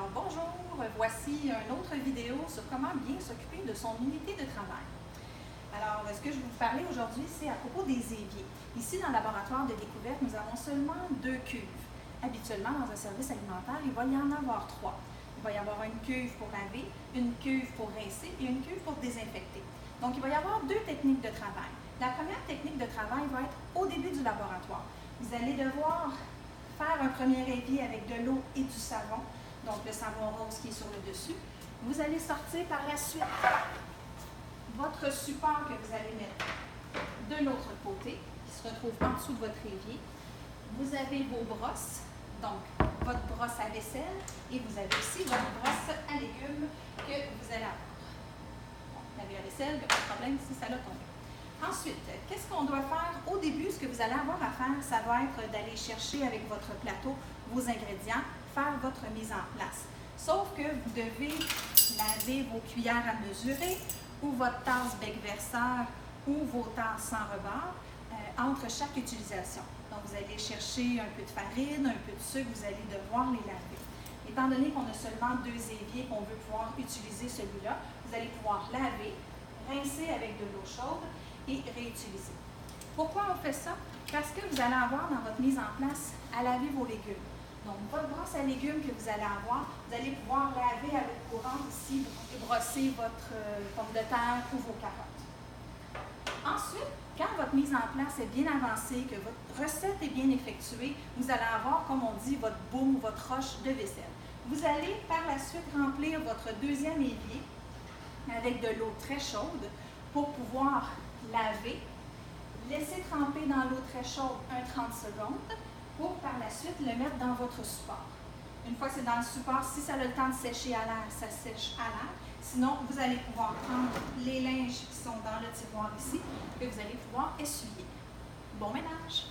Alors bonjour, voici une autre vidéo sur comment bien s'occuper de son unité de travail. Alors ce que je vais vous parler aujourd'hui, c'est à propos des éviers. Ici dans le laboratoire de découverte, nous avons seulement 2 cuves. Habituellement dans un service alimentaire, il va y en avoir 3. Il va y avoir une cuve pour laver, une cuve pour rincer et une cuve pour désinfecter. Donc il va y avoir 2 techniques de travail. La première technique de travail va être au début du laboratoire. Vous allez devoir faire un premier évier avec de l'eau et du savon, donc le savon rose qui est sur le dessus. Vous allez sortir par la suite votre support que vous allez mettre de l'autre côté, qui se retrouve en dessous de votre évier. Vous avez vos brosses, donc votre brosse à vaisselle, et vous avez aussi votre brosse à légumes que vous allez avoir. Bon, laver la vaisselle, il n'y a pas de problème si ça l'a tombé. Ensuite, qu'est-ce qu'on doit faire au début? Ce que vous allez avoir à faire, ça va être d'aller chercher avec votre plateau vos ingrédients, faire votre mise en place. Sauf que vous devez laver vos cuillères à mesurer ou votre tasse bec-verseur ou vos tasses sans rebord entre chaque utilisation. Donc, vous allez chercher un peu de farine, un peu de sucre, vous allez devoir les laver. Étant donné qu'on a seulement 2 éviers qu'on veut pouvoir utiliser celui-là, vous allez pouvoir laver, rincer avec de l'eau chaude et réutiliser. Pourquoi on fait ça? Parce que vous allez avoir dans votre mise en place à laver vos légumes. Donc, votre brosse à légumes que vous allez avoir, vous allez pouvoir laver à l'eau courante ici et brosser votre pomme de terre ou vos carottes. Ensuite, quand votre mise en place est bien avancée, que votre recette est bien effectuée, vous allez avoir, comme on dit, votre baume ou votre roche de vaisselle. Vous allez par la suite remplir votre deuxième évier avec de l'eau très chaude pour pouvoir laver, laisser tremper dans l'eau très chaude 30 secondes pour par la suite le mettre dans votre support. Une fois que c'est dans le support, si ça a le temps de sécher à l'air, ça sèche à l'air. Sinon, vous allez pouvoir prendre les linges qui sont dans le tiroir ici et vous allez pouvoir essuyer. Bon ménage!